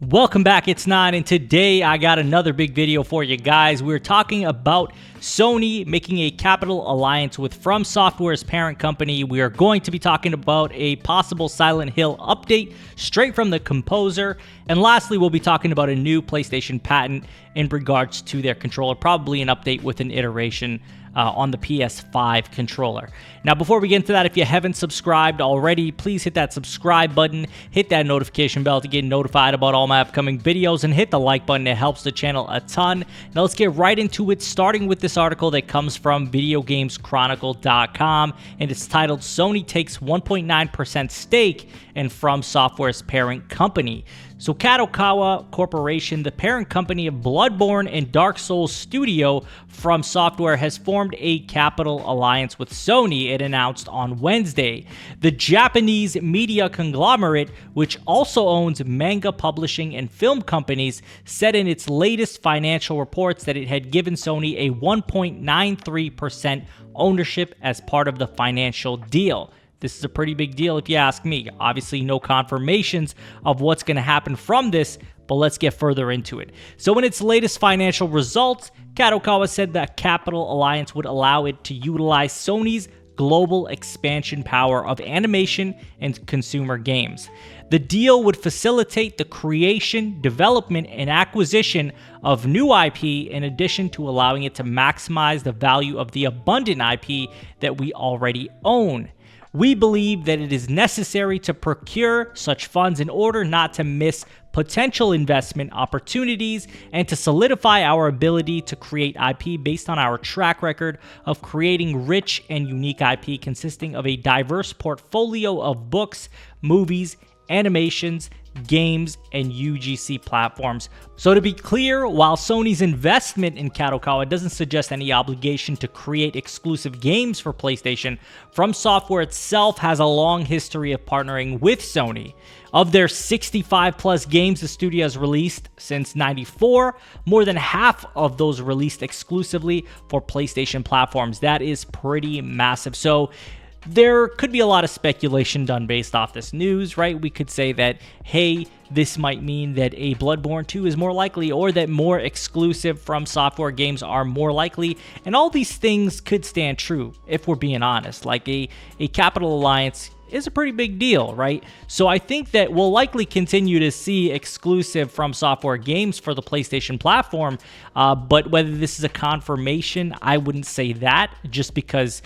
Welcome back, it's Nine, and today I got another big video for you guys. We're talking about Sony making a capital alliance with FromSoftware's parent company. We are going to be talking about a possible Silent Hill update straight from the composer. And lastly, we'll be talking about a new PlayStation patent in regards to their controller, probably an update with an iteration on the PS5 controller. Now, before we get into that, if you haven't subscribed already, please hit that subscribe button, hit that notification bell to get notified about all my upcoming videos, and hit the like button. It helps the channel a ton. Now, let's get right into it, starting with this article that comes from VideoGamesChronicle.com, and it's titled, Sony Takes 1.9% Stake in FromSoftware's Parent Company. So Kadokawa Corporation, the parent company of Bloodborne and Dark Souls studio FromSoftware, has formed a capital alliance with Sony, it announced on Wednesday. The Japanese media conglomerate, which also owns manga publishing and film companies, said in its latest financial reports that it had given Sony a 1.93% ownership as part of the financial deal. This is a pretty big deal if you ask me. Obviously, no confirmations of what's going to happen from this, but let's get further into it. So in its latest financial results, Kadokawa said that Capital Alliance would allow it to utilize Sony's global expansion power of animation and consumer games. The deal would facilitate the creation, development, and acquisition of new IP in addition to allowing it to maximize the value of the abundant IP that we already own. We believe that it is necessary to procure such funds in order not to miss potential investment opportunities and to solidify our ability to create IP based on our track record of creating rich and unique IP consisting of a diverse portfolio of books, movies, animations, games, and UGC platforms. So to be clear, while Sony's investment in Kadokawa doesn't suggest any obligation to create exclusive games for PlayStation, FromSoftware itself has a long history of partnering with Sony. Of their 65 plus games the studio has released since '94, more than half of those released exclusively for PlayStation platforms. That is pretty massive. So there could be a lot of speculation done based off this news, right? We could say that, hey, this might mean that a Bloodborne 2 is more likely, or that more exclusive FromSoftware games are more likely, and all these things could stand true if we're being honest. Like a capital alliance is a pretty big deal, right? So I think that we'll likely continue to see exclusive FromSoftware games for the PlayStation platform, but whether this is a confirmation, I wouldn't say that, just because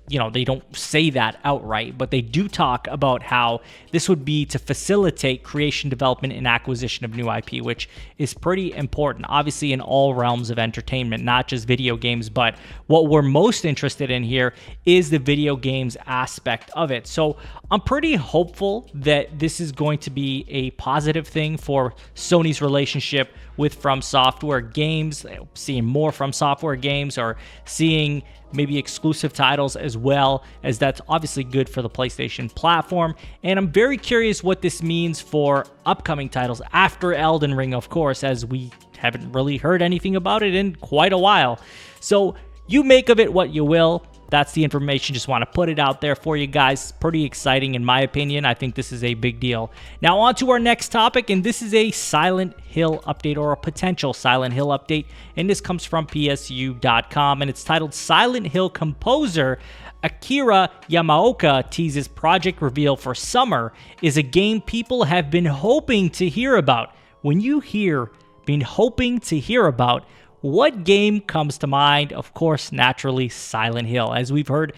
they don't say that outright, but they do talk about how this would be to facilitate creation, development, and acquisition of new IP, which is pretty important, obviously, in all realms of entertainment, not just video games. But what we're most interested in here is the video games aspect of it. So I'm pretty hopeful that this is going to be a positive thing for Sony's relationship with FromSoftware games, seeing more FromSoftware games, or seeing maybe exclusive titles, as well as that's obviously good for the PlayStation platform. And I'm very curious what this means for upcoming titles after Elden Ring, of course, as we haven't really heard anything about it in quite a while. So you make of it what you will. That's the information. Just want to put it out there for you guys. Pretty exciting in my opinion. I think this is a big deal. Now on to our next topic, and this is a Silent Hill update, or a potential Silent Hill update, and this comes from PSU.com, and it's titled Silent Hill composer Akira Yamaoka teases project reveal for summer is a game people have been hoping to hear about. When you hear been hoping to hear about, what game comes to mind? Of course, naturally, Silent Hill, as we've heard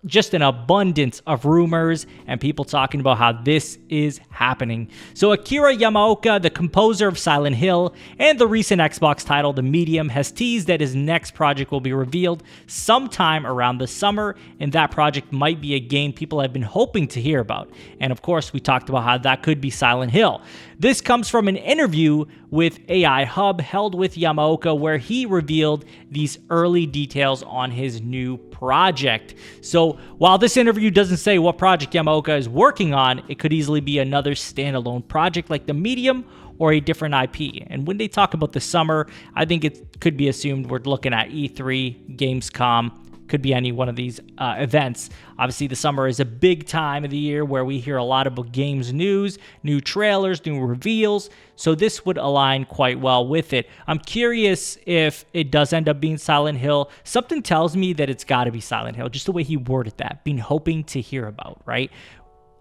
just an abundance of rumors and people talking about how this is happening. So Akira Yamaoka, the composer of Silent Hill and the recent Xbox title The Medium, has teased that his next project will be revealed sometime around the summer, and that project might be a game people have been hoping to hear about. And of course, we talked about how that could be Silent Hill. This comes from an interview with AI Hub held with Yamaoka, where he revealed these early details on his new project. So while this interview doesn't say what project Yamaoka is working on, it could easily be another standalone project like The Medium or a different IP. And when they talk about the summer, I think it could be assumed we're looking at E3, Gamescom, could be any one of these events. Obviously, the summer is a big time of the year where we hear a lot about games news, new trailers, new reveals, so this would align quite well with it. I'm curious if it does end up being Silent Hill. Something tells me that it's got to be Silent Hill, just the way he worded that, been hoping to hear about, right?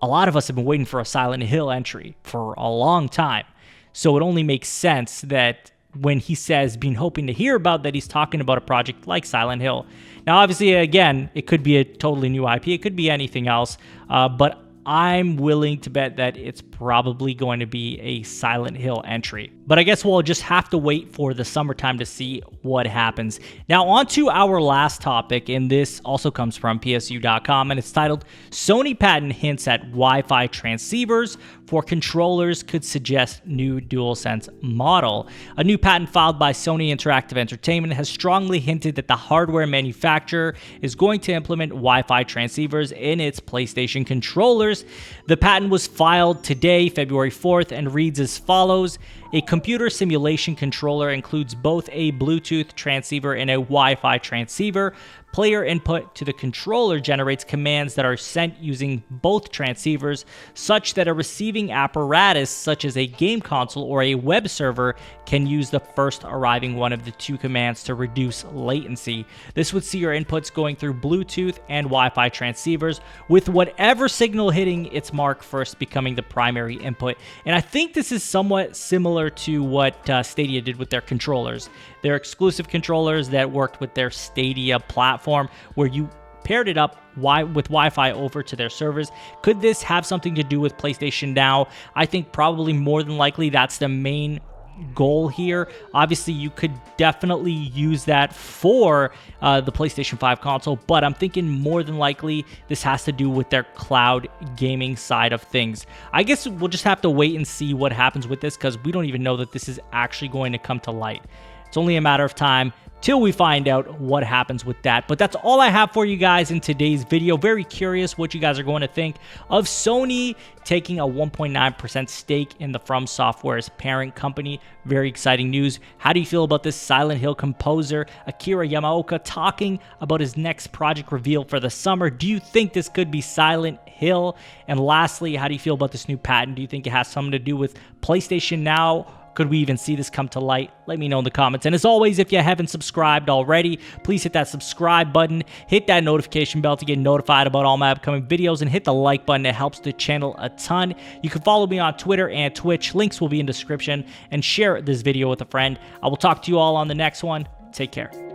A lot of us have been waiting for a Silent Hill entry for a long time, so it only makes sense that when he says been hoping to hear about, that he's talking about a project like Silent Hill. Now, obviously, again, it could be a totally new IP. It could be anything else, but I'm willing to bet that it's probably going to be a Silent Hill entry. But I guess we'll just have to wait for the summertime to see what happens. Now, on to our last topic, and this also comes from PSU.com, and it's titled, Sony patent hints at Wi-Fi transceivers for controllers could suggest new DualSense model. A new patent filed by Sony Interactive Entertainment has strongly hinted that the hardware manufacturer is going to implement Wi-Fi transceivers in its PlayStation controllers. The patent was filed today, February 4th, and reads as follows. A computer simulation controller includes both a Bluetooth transceiver and a Wi-Fi transceiver. Player input to the controller generates commands that are sent using both transceivers, such that a receiving apparatus, such as a game console or a web server, can use the first arriving one of the two commands to reduce latency. This would see your inputs going through Bluetooth and Wi-Fi transceivers, with whatever signal hitting its mark first becoming the primary input. And I think this is somewhat similar to what Stadia did with their controllers. Their exclusive controllers that worked with their Stadia platform, where you paired it up with Wi-Fi over to their servers. Could this have something to do with PlayStation Now? I think probably more than likely that's the main goal here. Obviously, you could definitely use that for the PlayStation 5 console, but I'm thinking more than likely this has to do with their cloud gaming side of things. I guess we'll just have to wait and see what happens with this, because we don't even know that this is actually going to come to light. It's only a matter of time till we find out what happens with that. But that's all I have for you guys in today's video. Very curious what you guys are going to think of Sony taking a 1.9% stake in the FromSoftware's parent company. Very exciting news. How do you feel about this Silent Hill composer, Akira Yamaoka, talking about his next project reveal for the summer? Do you think this could be Silent Hill? And lastly, how do you feel about this new patent? Do you think it has something to do with PlayStation Now? Could we even see this come to light? Let me know in the comments. And as always, if you haven't subscribed already, please hit that subscribe button, hit that notification bell to get notified about all my upcoming videos, and hit the like button. It helps the channel a ton. You can follow me on Twitter and Twitch. Links will be in the description, and share this video with a friend. I will talk to you all on the next one. Take care.